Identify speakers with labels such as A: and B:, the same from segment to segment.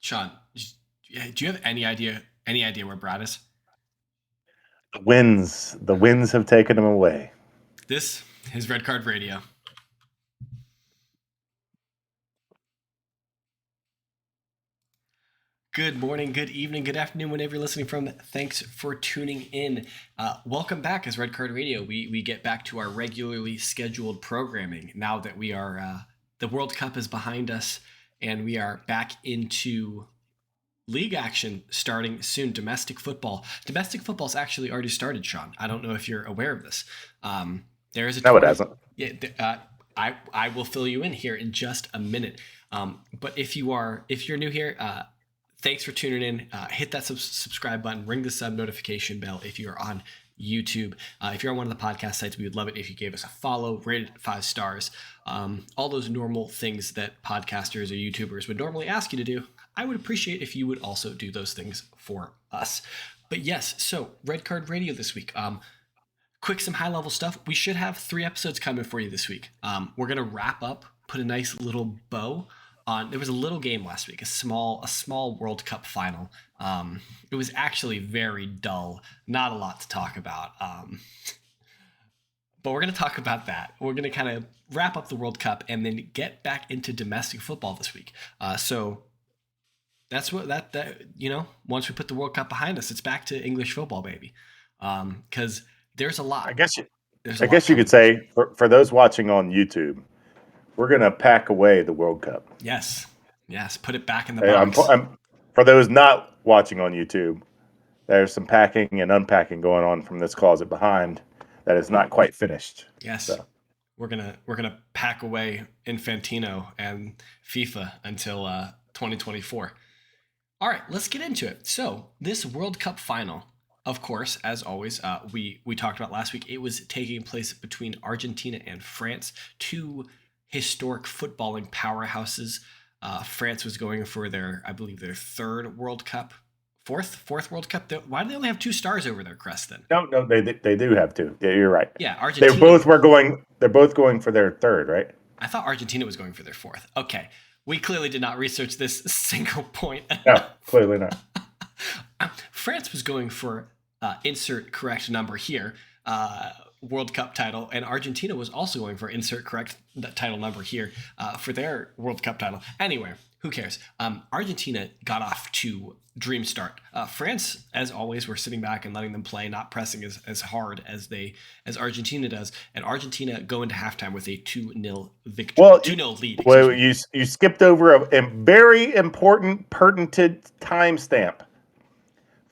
A: Sean, do you have any idea where Brad is?
B: The winds have taken him away.
A: This is Red Card Radio. Good morning, good evening, good afternoon, whenever you're listening from. Thanks for tuning in. Welcome back as Red Card Radio. We get back to our regularly scheduled programming now that we are the World Cup is behind us and we are back into league action starting soon. Domestic football. Domestic football's actually already started, Sean. I don't know if you're aware of this. There is a
B: No, it
A: tournament.
B: hasn't.
A: Yeah, I will fill you in here in just a minute. But if you're new here, thanks for tuning in. Hit that subscribe button, ring the sub notification bell if you're on YouTube. If you're on one of the podcast sites, we would love it if you gave us a follow, rated it 5 stars. All those normal things that podcasters or YouTubers would normally ask you to do. I would appreciate if you would also do those things for us. But yes, so Red Card Radio this week. Some high level stuff. We should have 3 episodes coming for you this week. We're gonna wrap up, put a nice little bow on. There was a little game last week, a small World Cup final. It was actually very dull, not a lot to talk about. But we're gonna talk about that. We're gonna kind of wrap up the World Cup and then get back into domestic football this week. So that's what once we put the World Cup behind us, it's back to English football, baby. Because there's a lot.
B: I guess you,
A: There's a
B: I
A: lot
B: guess you could
A: coming.
B: say for those watching on YouTube, we're gonna pack away the World Cup.
A: Yes. Yes. Put it back in the
B: Hey,
A: box.
B: for those not watching on YouTube, there's some packing and unpacking going on from this closet behind that is not quite finished.
A: Yes.
B: So
A: We're gonna pack away Infantino and FIFA until 2024. All right, let's get into it. So this World Cup final, of course, as always, we talked about last week. It was taking place between Argentina and France, two historic footballing powerhouses. France was going for I believe, their third World Cup, fourth World Cup. Why do they only have 2 stars over their crest then?
B: no, they do have to. Yeah, you're right.
A: Yeah,
B: They
A: Argentina.
B: both were going. They're both going for their third, right?
A: I thought Argentina was going for their fourth. Okay, we clearly did not research this single point
B: No,
A: enough.
B: clearly not.
A: France was going for insert correct number here, World Cup title, and Argentina was also going for insert correct title number here for their World Cup title. Anyway, who cares? Argentina got off to dream start. France, as always, were sitting back and letting them play, not pressing as hard as Argentina does, and Argentina go into halftime with a 2-0 victory,
B: Well,
A: 2-0 lead. Excuse
B: well,
A: me.
B: you skipped over a very important, pertinent timestamp.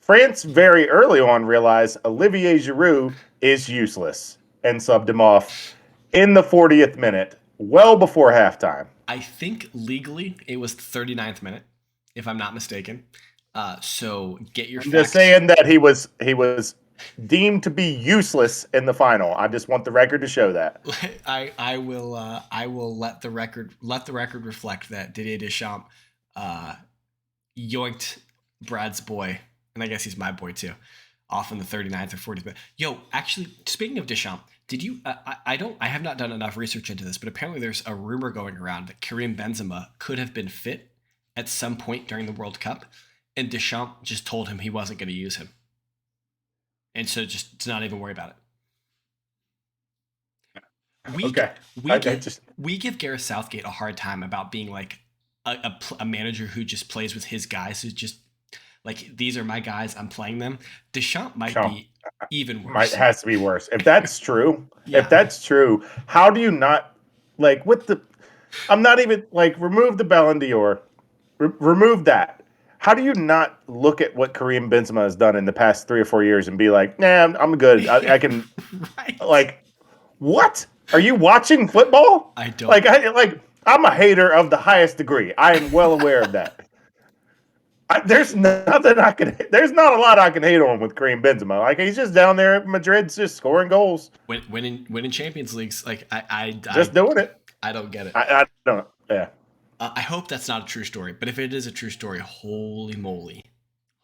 B: France very early on realized Olivier Giroud is useless and subbed him off in the 40th minute, well before halftime.
A: I think legally it was the 39th minute, if I'm not mistaken. So get your
B: I'm just
A: facts.
B: saying that he was deemed to be useless in the final. I just want the record to show that.
A: I will let the record reflect that Didier Deschamps yoinked Brad's boy, and I guess he's my boy too, off in the 39th or 40th minute. Yo, actually, speaking of Deschamps, did you? I have not done enough research into this, but apparently there's a rumor going around that Karim Benzema could have been fit at some point during the World Cup, and Deschamps just told him he wasn't going to use him, and so just to not even worry about it. We
B: Okay.
A: we
B: I
A: give
B: just
A: we give Gareth Southgate a hard time about being like a manager who just plays with his guys, who's just like, these are my guys, I'm playing them. Deschamps might
B: Chump
A: be even
B: might
A: worse.
B: has to be worse. If
A: Yeah.
B: that's true, how do you not like with the I'm not even like remove the Ballon d'Or, remove that. How do you not look at what Kareem Benzema has done in the past 3 or 4 years and be like, nah, I'm good. I can
A: Right.
B: like what? Are you watching football?
A: I don't.
B: I'm a hater of the highest degree. I am well aware of that. There's nothing I can. There's not a lot I can hate on with Kareem Benzema. Like he's just down there at Madrid, just scoring goals,
A: Winning Champions Leagues, like
B: just doing it.
A: I don't get it.
B: I don't. Yeah.
A: I hope that's not a true story, but if it is a true story, holy moly,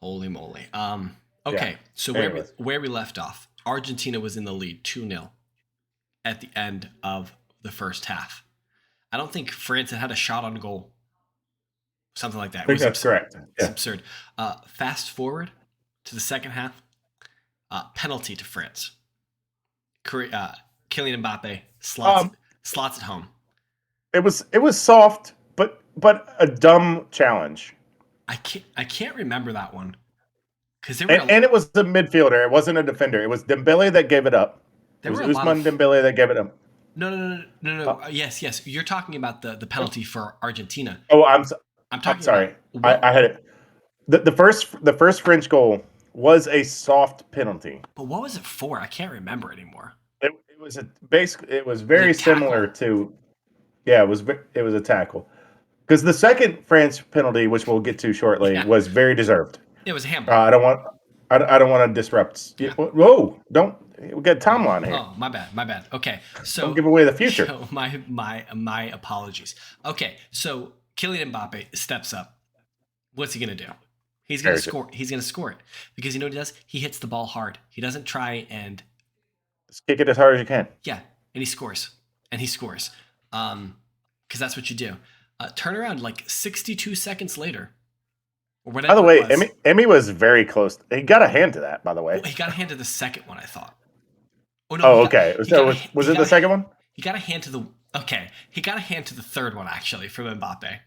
A: holy moly.
B: Yeah.
A: Okay, so
B: Anyways,
A: where we left off, Argentina was in the lead 2-0 at the end of the first half. I don't think France had a shot on goal. something like that.
B: I
A: It
B: think
A: was
B: that's correct.
A: It's
B: Yeah.
A: absurd. Fast forward to the second half, penalty to France. Kylian Mbappe
B: Um,
A: slots it home.
B: it was soft, but a dumb challenge.
A: I can't remember that one because there were
B: And it was the midfielder. It wasn't a defender. It was Dembele that gave it up. It
A: there were
B: was
A: a lot
B: Usman
A: of
B: Dembele that gave it up.
A: no.
B: Uh,
A: Yes. You're talking about the penalty for Argentina.
B: oh,
A: I'm
B: I'm
A: talking about
B: sorry. I
A: what,
B: had it. The first French goal was a soft penalty.
A: but what was it for? I can't remember anymore.
B: It was basically it was
A: Was it
B: very
A: a
B: similar
A: tackle?
B: to yeah, it was a tackle. Because the second France penalty, which we'll get to shortly,
A: Yeah,
B: was very deserved.
A: it was a handball.
B: I don't want I don't want to disrupt.
A: Yeah.
B: Whoa! Don't we got a timeline here?
A: Oh, my bad. My bad. Okay,
B: Don't
A: so
B: give away the future.
A: my apologies. Okay, so Kylian Mbappe steps up. What's he gonna do? He's gonna
B: Very good.
A: score. He's gonna score it because you know what he does. He hits the ball hard. He doesn't try and
B: Just kick it as hard as you can.
A: yeah, and he scores, and he scores. Because that's what you do. Turn around like 62 seconds later, or
B: By the
A: whatever it
B: way,
A: was.
B: Emmy was very close. He got a hand to that. By the way.
A: Well, he got a hand to the second one. I thought. Oh no,
B: Oh, okay.
A: he
B: So
A: got
B: was it the second one?
A: he got a hand to the okay. He got a hand to the third one actually from Mbappe.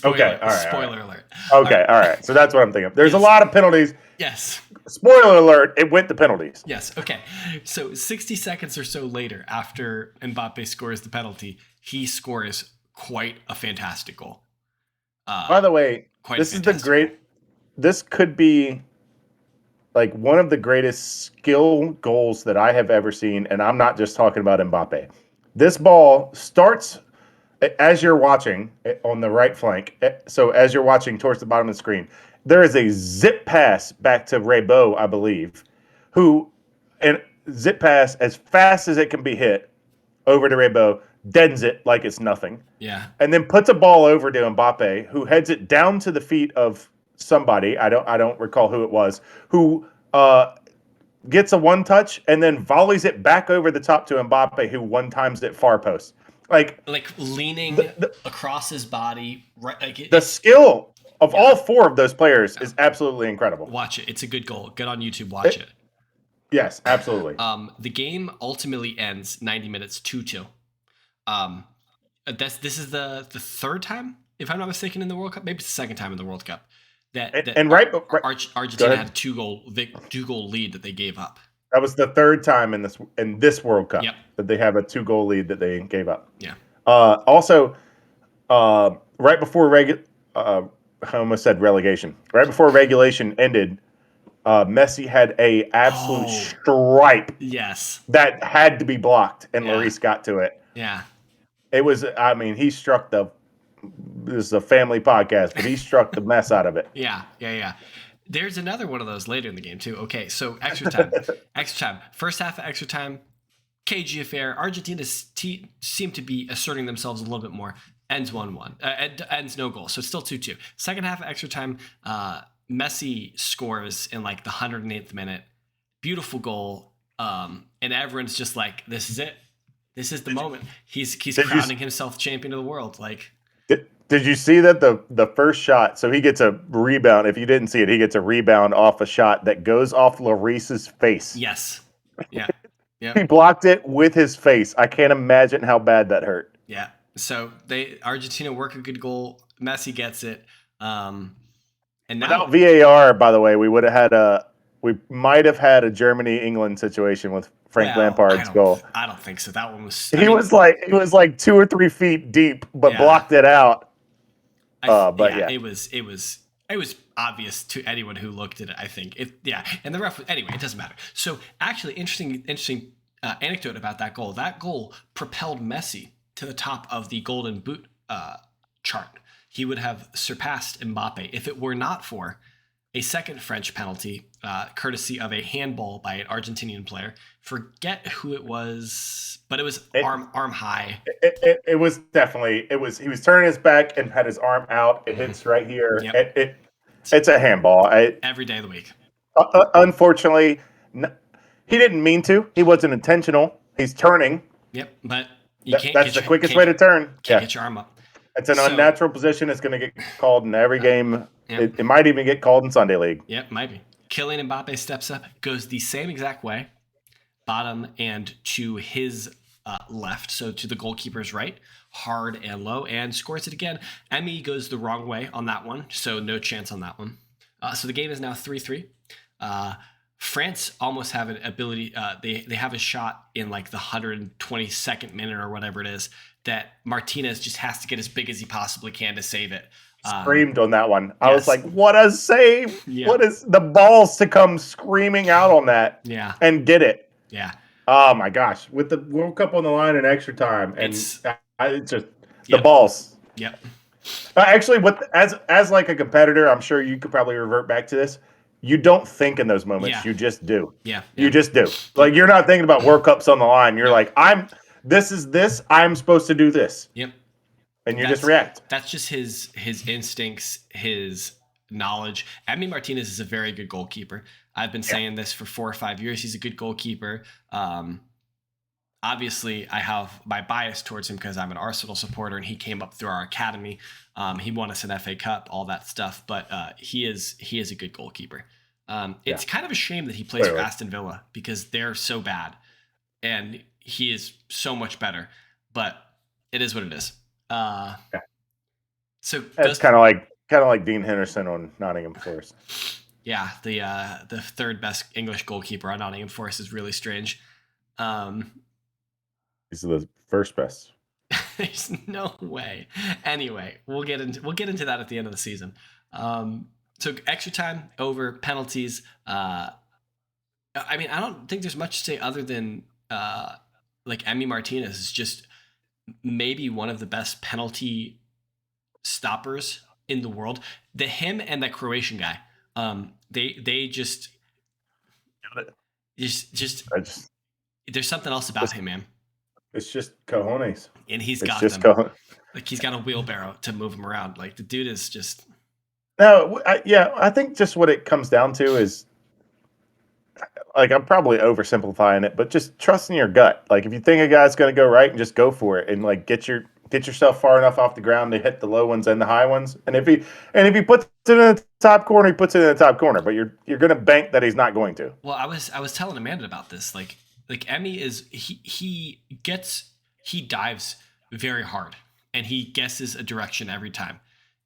B: Okay. All right.
A: Spoiler alert.
B: Okay. All right. So that's what I'm thinking. There's a
A: Yes.
B: lot of penalties.
A: Yes.
B: Spoiler alert! It went to penalties.
A: Yes. Okay. So 60 seconds or so later, after Mbappe scores the penalty, he scores quite a fantastic goal.
B: By the way,
A: Quite
B: this
A: a
B: is the
A: fantastic
B: great. This could be like one of the greatest skill goals that I have ever seen, and I'm not just talking about Mbappe. This ball starts as you're watching on the right flank. So as you're watching towards the bottom of the screen, there is a zip pass back to Raybo, I believe, who and zip pass as fast as it can be hit over to Raybo, deadens it like it's nothing,
A: Yeah.
B: and then puts a ball over to Mbappe, who heads it down to the feet of somebody. I don't recall who it was, who gets a one touch and then volleys it back over the top to Mbappe, who one times it far post. Like
A: Like leaning
B: the
A: across his body, right? Like
B: the skill of
A: yeah.
B: all four of those players is absolutely incredible.
A: Watch it. It's a good goal. Get on YouTube. Watch it.
B: Yes, absolutely.
A: The game ultimately ends 90 minutes 2-2. This is the third time, if I'm not mistaken, in the World Cup. Maybe it's the second time in the World Cup
B: And right,
A: Argentina had a two goal lead that they gave up.
B: that was the third time in this World Cup
A: Yep.
B: that they have a 2-goal lead that they gave up.
A: Yeah.
B: Also, right before I almost said relegation. Right before regulation ended, Messi had a absolute stripe
A: Yes.
B: that had to be blocked, and
A: Yeah.
B: Lloris got to it.
A: Yeah.
B: It was, I mean, he struck the. This is a family podcast, but he struck the mess out of it.
A: Yeah. There's another one of those later in the game too. Okay, so extra time. First half of extra time, cagey affair. Argentina seem to be asserting themselves a little bit more. Ends 1-1. Ends no goal, so it's still 2-2. Second half of extra time, Messi scores in like the 108th minute. Beautiful goal. And everyone's just like, this is it. This is the moment. He's crowning himself champion of the world. Like,
B: did you see that the first shot? So he gets a rebound. If you didn't see it, he gets a rebound off a shot that goes off Lloris's face.
A: yes. Yeah.
B: He blocked it with his face. I can't imagine how bad that hurt.
A: Yeah. So Argentina work a good goal. Messi gets it. And now
B: Without VAR, by the way, we might have had a Germany-England situation with Frank Lampard's goal.
A: I don't think so. That one was.
B: He was like 2 or 3 feet deep, but blocked it out.
A: It was obvious to anyone who looked at it. I think and the ref. Anyway, it doesn't matter. So actually, interesting anecdote about that goal. That goal propelled Messi to the top of the Golden Boot chart. He would have surpassed Mbappe if it were not for a second French penalty, courtesy of a handball by an Argentinian player. Forget who it was, but it was arm high.
B: It was definitely he was turning his back and had his arm out. It hits right here. Yep. It's a handball.
A: Every day of the week.
B: Unfortunately, he didn't mean to. He wasn't intentional. He's turning.
A: Yep, but you can't.
B: That's the quickest way to turn.
A: Can't get your arm up.
B: It's an
A: So,
B: unnatural position. It's going to get called in every game.
A: yep,
B: It might even get called in Sunday League.
A: yep, might be. Kylian Mbappe steps up, goes the same exact way, bottom and to his left, so to the goalkeeper's right, hard and low, and scores it again. Emmy goes the wrong way on that one, so no chance on that one. So the game is now 3-3. France almost have an ability. They have a shot in like the 122nd minute or whatever it is that Martinez just has to get as big as he possibly can to save it.
B: Screamed on that one. I was
A: yes.
B: like, what a save.
A: Yeah.
B: What is the balls to come screaming out on that
A: Yeah.
B: and get it.
A: Yeah.
B: Oh my gosh. With the World Cup on the line in extra time. And
A: It's
B: just the
A: yep.
B: balls.
A: Yep.
B: Actually, as like a competitor, I'm sure you could probably revert back to this. You don't think in those moments.
A: Yeah.
B: You just do.
A: Yeah.
B: You just do. Like you're not thinking about World Cups on the line. You're
A: No.
B: like, this is this. I'm supposed to do this.
A: Yep.
B: And you just react.
A: That's just his instincts, his knowledge. Emi Martinez is a very good goalkeeper. I've been saying this for 4 or 5 years. He's a good goalkeeper. Obviously, I have my bias towards him because I'm an Arsenal supporter, and he came up through our academy. He won us an FA Cup, all that stuff. But he is a good goalkeeper. It's kind of a shame that he plays for Aston Villa because they're so bad, and he is so much better. But it is what it is. So
B: that's kind of like Dean Henderson on Nottingham Forest.
A: Yeah, the third best English goalkeeper on Nottingham Forest is really strange.
B: He's the first best.
A: There's no way. Anyway, we'll get into that at the end of the season. So extra time, over, penalties. I mean, I don't think there's much to say other than like Emi Martinez is just maybe one of the best penalty stoppers in the world. Him and that Croatian guy. They just there's something else about him, man.
B: It's just cojones.
A: And he's got
B: them.
A: Like he's got a wheelbarrow to move him around. Like the dude is just.
B: No, I think just what it comes down to is, like, I'm probably oversimplifying it, but just trusting your gut. Like if you think a guy's going to go right, and just go for it, and like get yourself far enough off the ground to hit the low ones and the high ones. And if he puts it in the top corner, he puts it in the top corner. But you're going to bank that he's not going to.
A: Well, I was telling Amanda about this. Like Emmy is he dives very hard and he guesses a direction every time,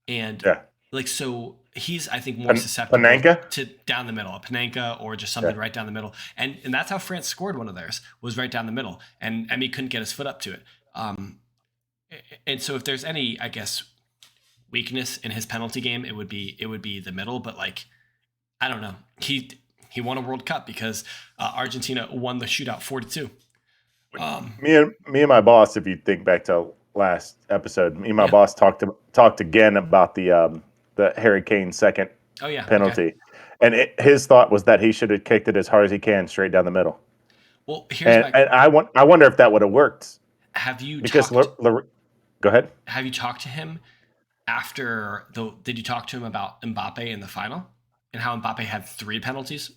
A: and like so he's I think more susceptible to down the middle, a Panenka or just something right down the middle, and that's how France scored one of theirs, was right down the middle, and Emmy couldn't get his foot up to it. And so if there's any, I guess, weakness in his penalty game, it would be the middle. But like, I don't know. He won a World Cup because Argentina won the shootout 4-2.
B: Me and my boss, if you think back to last episode, me and my boss talked again about the Harry Kane second penalty, and his thought was that he should have kicked it as hard as he can straight down the middle.
A: Well,
B: and I wonder if that would have worked.
A: Have you
B: go ahead?
A: Have you talked to him after did you talk to him about Mbappe in the final and how Mbappe had 3 penalties?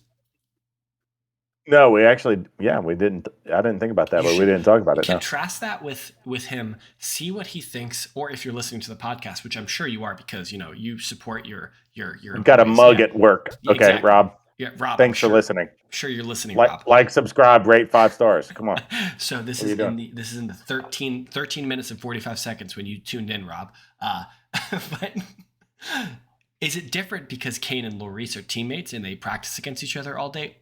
B: No, we didn't. I didn't think about that, but we didn't talk about it.
A: Contrast that with him. See what he thinks, or if you're listening to the podcast, which I'm sure you are, because you support your. You've
B: got a mug at work. Okay, exactly. Rob.
A: Yeah, Rob.
B: Thanks for listening.
A: I'm sure you're listening, Rob.
B: Like, subscribe, rate 5 stars. Come on.
A: So this is in the 13 minutes and 45 seconds when you tuned in, Rob. But is it different because Kane and Lloris are teammates and they practice against each other all day?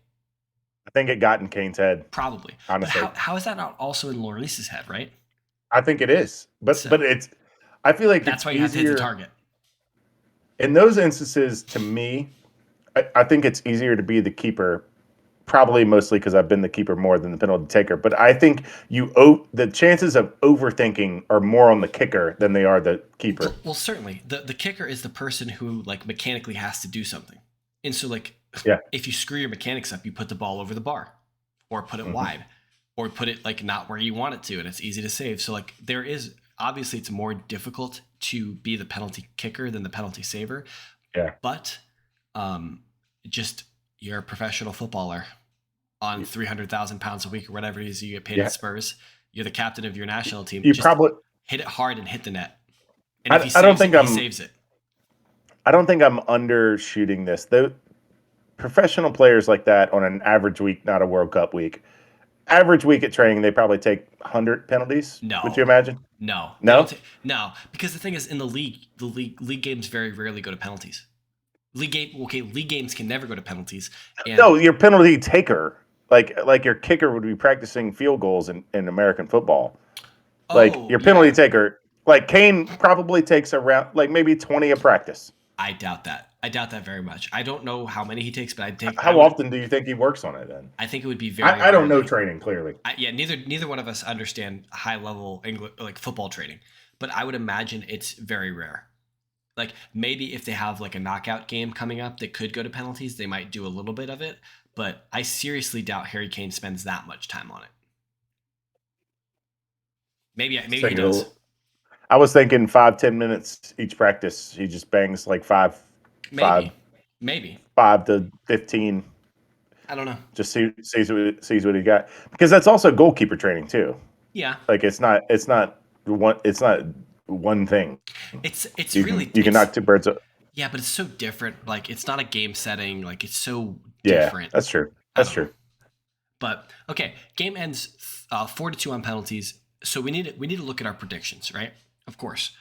B: I think it got in Kane's head.
A: Probably.
B: Honestly.
A: But how is that not also in Lloris's head, right?
B: I think it is. But it's I feel like
A: that's why you have to hit the target.
B: In those instances, to me, I think it's easier to be the keeper, probably mostly because I've been the keeper more than the penalty taker. But I think the chances of overthinking are more on the kicker than they are the keeper.
A: Well, certainly. The kicker is the person who like mechanically has to do something. And so like if you screw your mechanics up, you put the ball over the bar or put it wide or put it like not where you want it to, and it's easy to save. So like there is obviously it's more difficult to be the penalty kicker than the penalty saver.
B: Yeah.
A: But just you're a professional footballer on 300,000 pounds a week or whatever it is you get paid at Spurs. You're the captain of your national team.
B: You just probably
A: hit it hard and hit the net. And if he
B: I don't
A: saves it,
B: think
A: he
B: I'm
A: saves it.
B: I don't think I'm undershooting this. The professional players like that on an average week, not a World Cup week. Average week at training, they probably take 100 penalties. Would you
A: No,
B: imagine?
A: no, they don't.
B: No?
A: No, because the thing is, in the league games very rarely go to penalties. League games can never go to penalties, and
B: No, your penalty taker. Like your kicker would be practicing field goals in American football. Like
A: oh
B: your penalty
A: yeah,
B: taker, like Kane probably takes around like maybe 20 a practice.
A: I doubt that. I doubt that very much. I don't know how many he takes, but I
B: How
A: would.
B: often do you think he works on it then?
A: I think it would be very
B: I don't know
A: rarely.
B: training clearly.
A: Yeah, neither one of us understand high level English like football training, but I would imagine it's very rare. Like maybe if they have like a knockout game coming up that could go to penalties, they might do a little bit of it. But I seriously doubt Harry Kane spends that much time on it. Maybe he does.
B: I was thinking 5-10 minutes each practice. He just bangs like five,
A: Maybe, maybe
B: 5 to 15.
A: I don't know.
B: Just sees what he got because that's also goalkeeper training too.
A: Yeah,
B: Like it's not one thing.
A: it's really
B: You can
A: it's
B: knock two birds.
A: yeah, but it's so different. Like it's not a game setting. Like it's so
B: Yeah,
A: different.
B: that's true.
A: I
B: That's
A: don't know.
B: true.
A: But okay, game ends 4-2 on penalties. So we need to look at our predictions, right? Of course.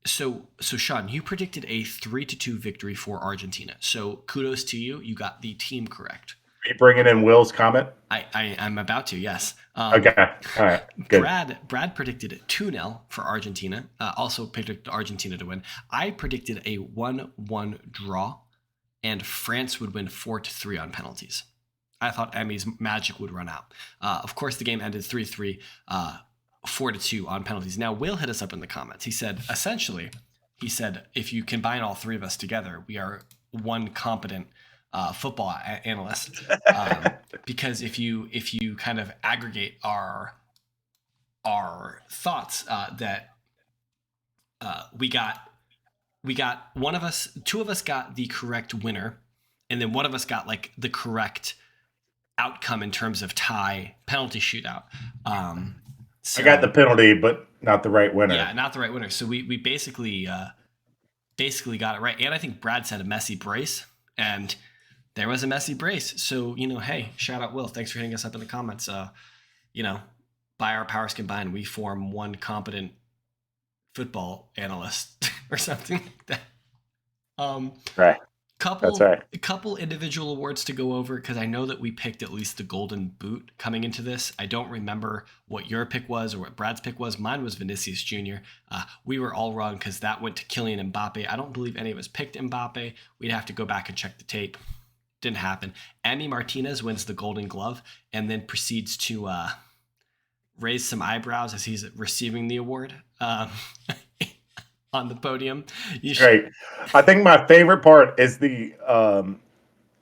A: So Sean, you predicted a 3-2 victory for Argentina. So kudos to you. You got the team correct.
B: Are you bringing in Will's comment?
A: I'm about to, yes.
B: Okay. All right. Good.
A: Brad predicted 2-0 for Argentina. Also predicted Argentina to win. I predicted a 1-1 draw, and France would win 4-3 on penalties. I thought Emmy's magic would run out. Of course, the game ended 3-3, 4-2 on penalties. Now, Will hit us up in the comments. He said, essentially, if you combine all three of us together, we are one competent football analyst. Because if you kind of aggregate our thoughts, that we got two of us got the correct winner, and then one of us got like the correct outcome in terms of tie penalty shootout.
B: I got the
A: So
B: penalty, but not the right winner.
A: yeah, not the right winner. So we basically got it right. And I think Brad said a messy brace, and there was a messy brace. So hey, shout out Will. Thanks for hitting us up in the comments. By our powers combined, we form one competent football analyst or something like that. Um,
B: Right. That's
A: couple
B: right.
A: couple individual awards to go over because I know that we picked at least the golden boot coming into this. I don't remember what your pick was or what Brad's pick was. Mine was Vinicius Jr. We were all wrong because that went to Kylian Mbappe. I don't believe any of us picked Mbappe. We'd have to go back and check the tape. Didn't happen. Emi Martinez wins the Golden Glove and then proceeds to raise some eyebrows as he's receiving the award. On the podium.
B: Great. I think my favorite part is the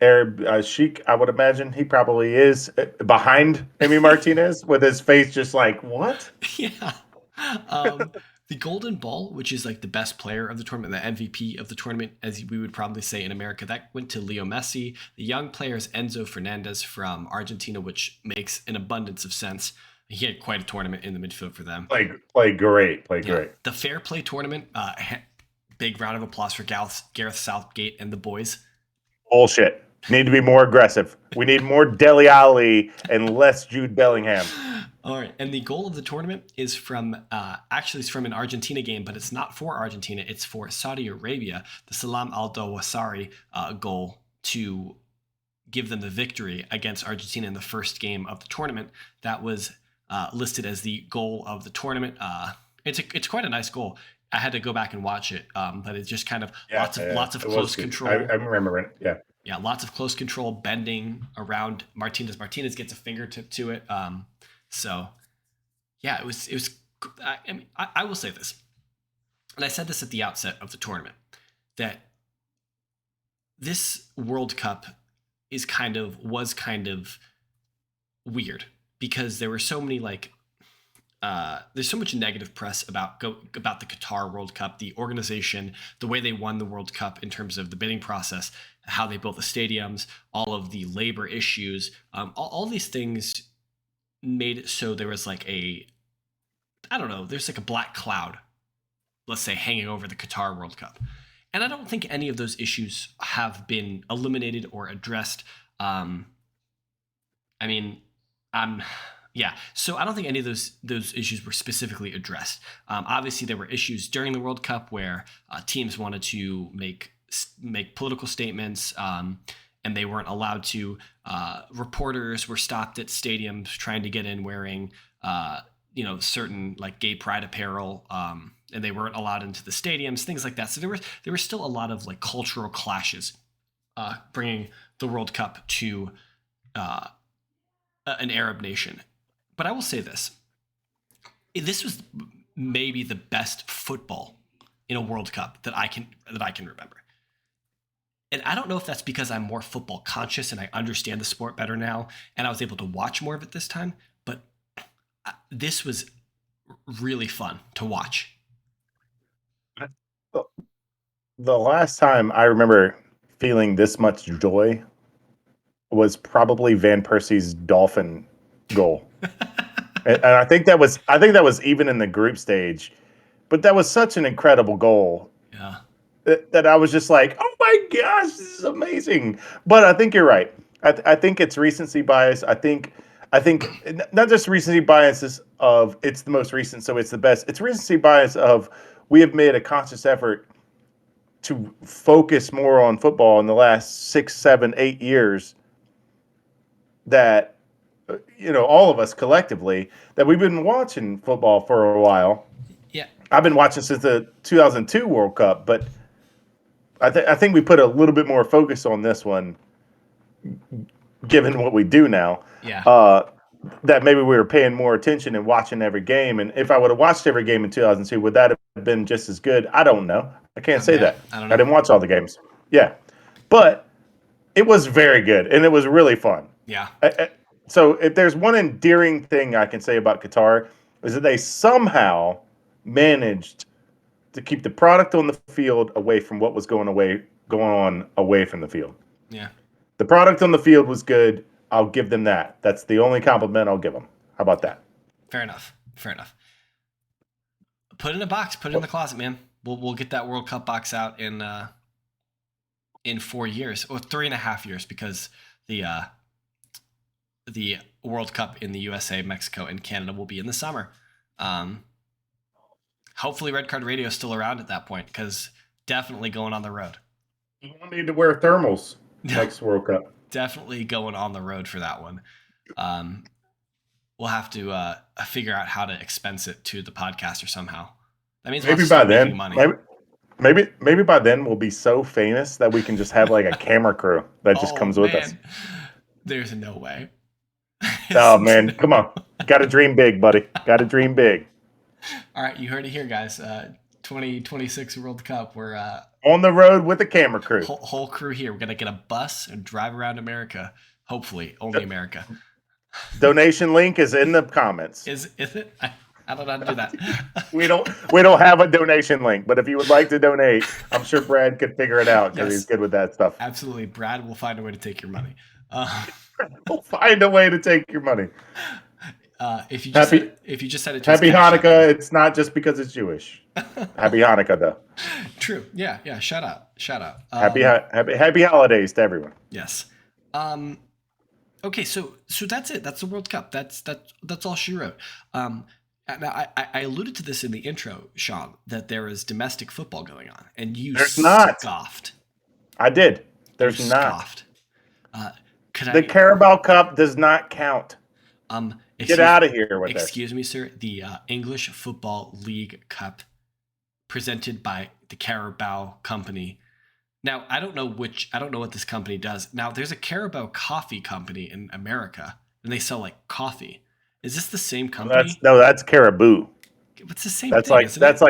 B: Arab Sheik. I would imagine he probably is behind Emi Martinez with his face just like, what?
A: Yeah. Um, the Golden Ball, which is like the best player of the tournament, the MVP of the tournament, as we would probably say in America, that went to Leo Messi. The young player is Enzo Fernandez from Argentina, which makes an abundance of sense. He had quite a tournament in the midfield for them.
B: Play great. Play
A: Yeah.
B: great.
A: The Fair Play tournament, big round of applause for Gareth Southgate and the boys.
B: Bullshit. Need to be more aggressive. We need more Dele Alli and less Jude Bellingham.
A: All right, and the goal of the tournament is from actually it's from an Argentina game, but it's not for Argentina. It's for Saudi Arabia. The Salam Al Dawasari goal to give them the victory against Argentina in the first game of the tournament. That was listed as the goal of the tournament. It's quite a nice goal. I had to go back and watch it, but it's just kind of lots of close control.
B: I remember it. Yeah.
A: Yeah, lots of close control, bending around Martinez. Martinez gets a fingertip to it. So, yeah, it was. I will say this, and I said this at the outset of the tournament, that this World Cup was kind of weird because there were so many there's so much negative press about the Qatar World Cup, the organization, the way they won the World Cup in terms of the bidding process, how they built the stadiums, all of the labor issues, all these things made it so there was there's like a black cloud let's say, hanging over the Qatar World Cup. And I don't think any of those issues have been eliminated or addressed. I mean, I'm yeah. So I don't think any of those issues were specifically addressed. Obviously, there were issues during the World Cup where teams wanted to make political statements, and they weren't allowed to. Reporters were stopped at stadiums trying to get in wearing, certain like gay pride apparel, and they weren't allowed into the stadiums, things like that. So there were still a lot of like cultural clashes, bringing the World Cup to an Arab nation. But I will say this was maybe the best football in a World Cup that I can remember. And I don't know if that's because I'm more football conscious and I understand the sport better now, and I was able to watch more of it this time. But this was really fun to watch.
B: The last time I remember feeling this much joy was probably Van Persie's Dolphin goal. And I think that was even in the group stage, but that was such an incredible goal.
A: Yeah.
B: That I was just like, oh my gosh, this is amazing. But I think you're right. I think it's recency bias. I think not just recency biases of it's the most recent, so it's the best. It's recency bias of we have made a conscious effort to focus more on football in the last 6, 7, 8 years. That all of us collectively that we've been watching football for a while.
A: Yeah.
B: I've been watching since the 2002 World Cup, but I think we put a little bit more focus on this one, given what we do now.
A: Yeah.
B: That maybe we were paying more attention and watching every game. And if I would have watched every game in 2002, would that have been just as good? I don't know. I can't say that.
A: I don't
B: I
A: know.
B: didn't watch all the games. Yeah, but it was very good and it was really fun.
A: Yeah.
B: So if there's one endearing thing I can say about Qatar is that they somehow managed to keep the product on the field away from what was going on away from the field.
A: Yeah.
B: The product on the field was good. I'll give them that. That's the only compliment I'll give them. How about that?
A: Fair enough. Put it in a box. Put it in the closet, man. We'll get that World Cup box out in 4 years or 3.5 years, because the World Cup in the USA, Mexico, and Canada will be in the summer. Hopefully Red Card Radio is still around at that point, because definitely going on the road.
B: You won't need to wear thermals next World Cup.
A: Definitely going on the road for that one. We'll have to figure out how to expense it to the podcaster somehow. That means
B: maybe by then, maybe by then we'll be so famous that we can just have like a camera crew that just comes with us.
A: There's no way.
B: Oh man, come on. Got to dream big, buddy. Got to dream big.
A: All right, you heard it here, guys. 2026 World Cup. We're
B: on the road with a camera crew.
A: Whole crew here. We're gonna get a bus and drive around America. Hopefully, only America.
B: Donation link is in the comments.
A: Is it? I don't know how to do that.
B: we don't have a donation link, but if you would like to donate, I'm sure Brad could figure it out because he's good with that stuff.
A: Absolutely, Brad will find a way to take your money.
B: We'll find a way to take your money.
A: If you just said it,
B: Happy Hanukkah. It's not just because it's Jewish. Happy Hanukkah, though.
A: True. Yeah. Shout out.
B: Happy holidays to everyone.
A: Yes. Okay. So that's it. That's the World Cup. That's all she wrote. Now I alluded to this in the intro, Sean, that there is domestic football going on, and you scoffed.
B: I did. There's not.
A: Scoffed.
B: The Carabao Cup does not count. Get out of here with this.
A: Excuse me, sir. The English Football League Cup, presented by the Carabao Company. Now, I don't know what this company does. Now, there's a Carabao Coffee Company in America, and they sell like coffee. Is this the same company?
B: That's Caribou.
A: It's the same
B: thing. That's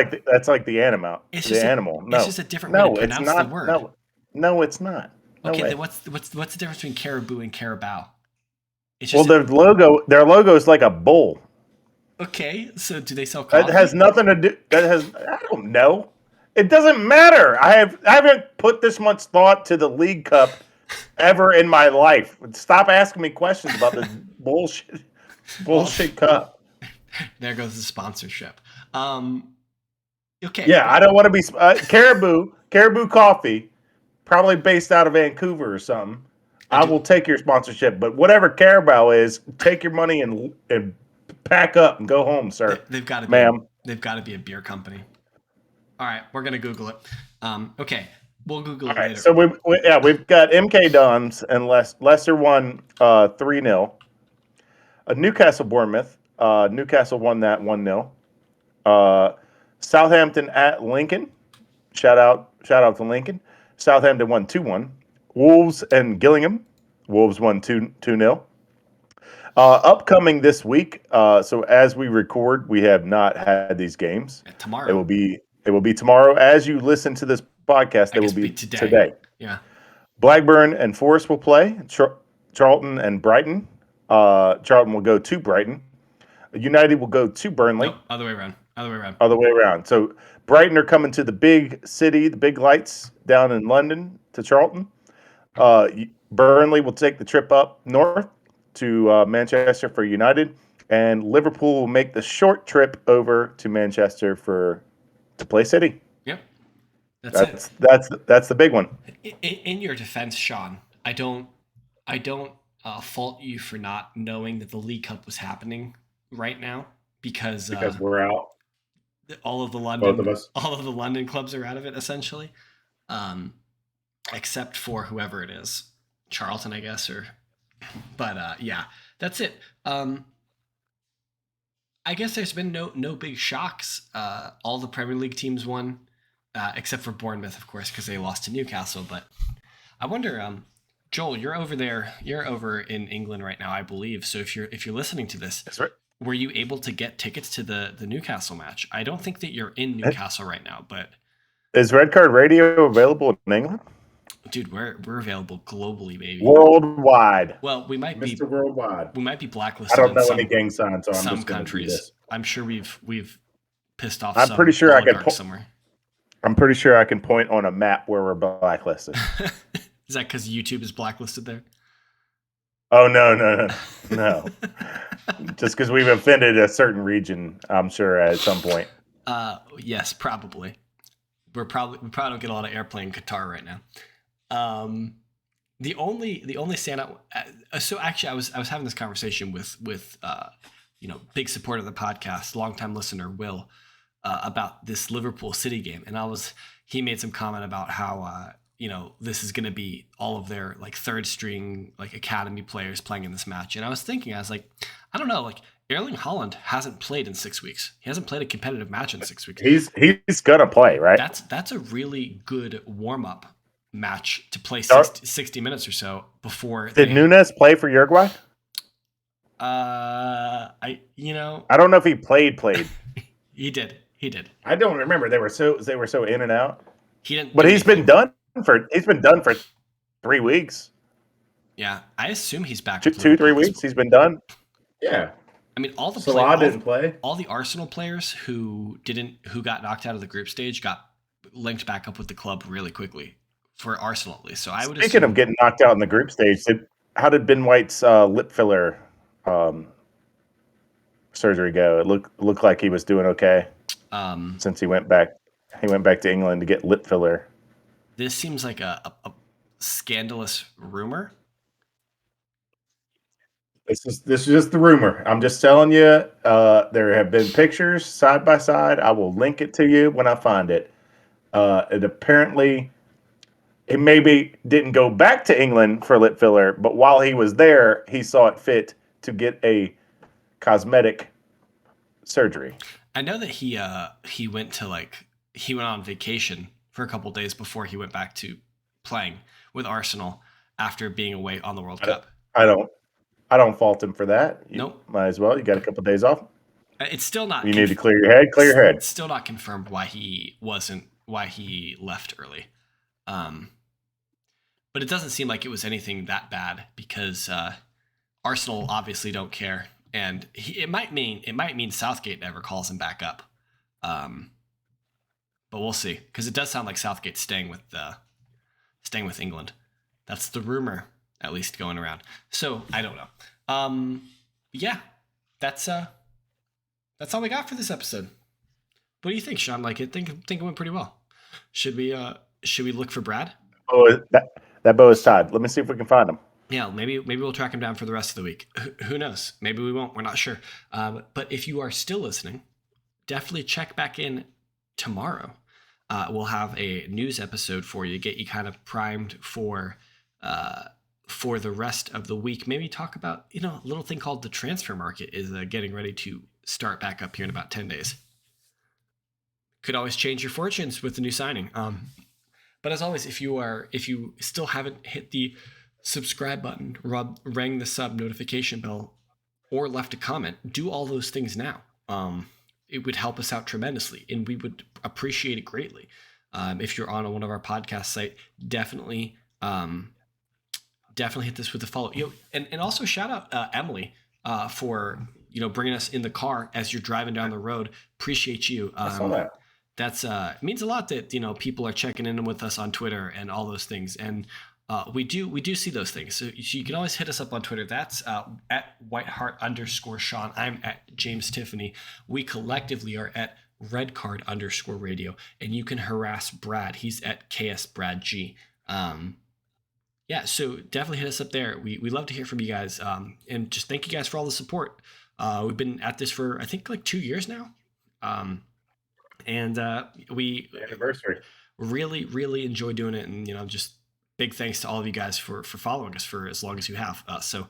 B: like the animal.
A: It's
B: the animal. No,
A: it's just a different way to pronounce the word.
B: No, it's not.
A: Okay, then what's the difference between Caribou and Carabao?
B: Their logo is like a bull.
A: Okay, so do they sell coffee?
B: That has nothing to do. I don't know. It doesn't matter. I haven't put this much thought to the League Cup ever in my life. Stop asking me questions about this bullshit cup.
A: There goes the sponsorship. Okay.
B: Yeah, I don't want to be Caribou Coffee, probably based out of Vancouver or something. I will take your sponsorship, but whatever Carabao is, take your money and pack up and go home, sir.
A: They've got to be.
B: Ma'am.
A: They've got to be a beer company. All right, we're gonna Google it. Okay, we'll Google
B: All
A: it
B: right,
A: later.
B: so we've got MK Dons and Leicester won 3-0. Newcastle Bournemouth. Newcastle won that 1-0. Southampton at Lincoln. Shout out to Lincoln. Southampton won 2-1. Wolves and Gillingham. Wolves won 2-0. Upcoming this week. So as we record, we have not had these games.
A: Tomorrow.
B: It will be tomorrow. As you listen to this podcast, it will be today.
A: Yeah.
B: Blackburn and Forest will play. Charlton and Brighton. Charlton will go to Brighton. United will go to Burnley.
A: Nope, other way around.
B: Other way around. So Brighton are coming to the big city, the big lights down in London to Charlton. Burnley will take the trip up north to Manchester for United, and Liverpool will make the short trip over to Manchester to play City.
A: Yep,
B: that's the big one.
A: In your defense, Sean, I don't fault you for not knowing that the League Cup was happening right now because
B: we're out.
A: All of the London clubs are out of it essentially, except for whoever it is, Charlton, I guess, but yeah, that's it. I guess there's been no big shocks. All the Premier League teams won, except for Bournemouth, of course, because they lost to Newcastle. But I wonder, Joel, you're over there. You're over in England right now, I believe. So if you're listening to this,
B: that's right.
A: Were you able to get tickets to the Newcastle match? I don't think that you're in Newcastle right now, but
B: is Red Card Radio available in England?
A: Dude, we're available globally, baby.
B: Worldwide.
A: Well, we might be
B: worldwide.
A: We might be blacklisted.
B: I don't know any gang signs, so I'm
A: some
B: just going to do this.
A: I'm sure we've pissed off.
B: I'm
A: some
B: pretty sure I can
A: somewhere.
B: I'm pretty sure I can point on a map where we're blacklisted.
A: Is that because YouTube is blacklisted there?
B: Oh no. Just because we've offended a certain region, I'm sure at some point.
A: Yes, probably. We probably don't get a lot of airplay in Qatar right now. The only standout. So actually, I was having this conversation with big supporter of the podcast, longtime listener Will, about this Liverpool City game, and he made some comment about how this is going to be all of their like third string like academy players playing in this match, and I was like, I don't know, like Erling Haaland hasn't played in 6 weeks. He hasn't played a competitive match in 6 weeks.
B: He's gonna play, right?
A: That's a really good warm up match to play 60 minutes or so before.
B: Did Nunes play for Uruguay?
A: I
B: don't know if he played.
A: He did.
B: I don't remember. They were so in and out.
A: He didn't.
B: But he's been done for 3 weeks.
A: Yeah, I assume he's back.
B: 2-3 weeks. He's been done. Yeah.
A: I mean, all the
B: Salah didn't play.
A: All the Arsenal players who got knocked out of the group stage got linked back up with the club really quickly for Arsenal at least. So I would.
B: Speaking of getting knocked out in the group stage, how did Ben White's lip filler surgery go? It looked like he was doing okay. Since he went back to England to get lip filler.
A: This seems like a scandalous rumor.
B: This is just the rumor. I'm just telling you. There have been pictures side by side. I will link it to you when I find it. It apparently, it maybe didn't go back to England for lip filler, but while he was there, he saw it fit to get a cosmetic surgery.
A: I know that he went on vacation for a couple of days before he went back to playing with Arsenal after being away on the World Cup.
B: I don't fault him for that.
A: Nope.
B: Might as well. You got a couple of days off.
A: It's still not.
B: You need to clear your head. Clear your head.
A: It's still not confirmed why he left early. But it doesn't seem like it was anything that bad because Arsenal obviously don't care, and it might mean Southgate never calls him back up. But we'll see, because it does sound like Southgate's staying with England. That's the rumor, at least, going around. So I don't know. Yeah, that's all we got for this episode. What do you think, Sean? Like, I think it went pretty well. Should we look for Brad?
B: Oh, that bow is tied. Let me see if we can find him.
A: Yeah, maybe we'll track him down for the rest of the week. Who knows? Maybe we won't. We're not sure. But if you are still listening, definitely check back in tomorrow. We'll have a news episode for you, get you kind of primed for the rest of the week. Maybe talk about a little thing called the transfer market is getting ready to start back up here in about 10 days. Could always change your fortunes with the new signing. But as always, if you still haven't hit the subscribe button, rang the sub notification bell, or left a comment, do all those things now. It would help us out tremendously, and we would appreciate it greatly. If you're on one of our podcast site, definitely hit this with a follow. And also shout out Emily for bringing us in the car as you're driving down the road. Appreciate you.
B: I saw that.
A: That's it means a lot that people are checking in with us on Twitter and all those things, and we do see those things. So you can always hit us up on Twitter. That's at Whiteheart_Sean. I'm at James Tiffany. We collectively are at Redcard_Radio, and you can harass Brad. He's at KSBradG. Yeah, so definitely hit us up there. We love to hear from you guys, and just thank you guys for all the support. We've been at this for I think like 2 years now. And we
B: Anniversary.
A: really enjoy doing it, and just big thanks to all of you guys for following us for as long as you have. So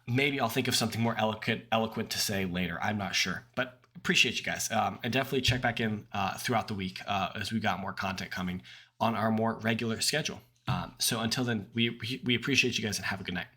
A: maybe I'll think of something more eloquent to say later. I'm not sure, but appreciate you guys, and definitely check back in throughout the week as we got more content coming on our more regular schedule. So until then, we appreciate you guys and have a good night.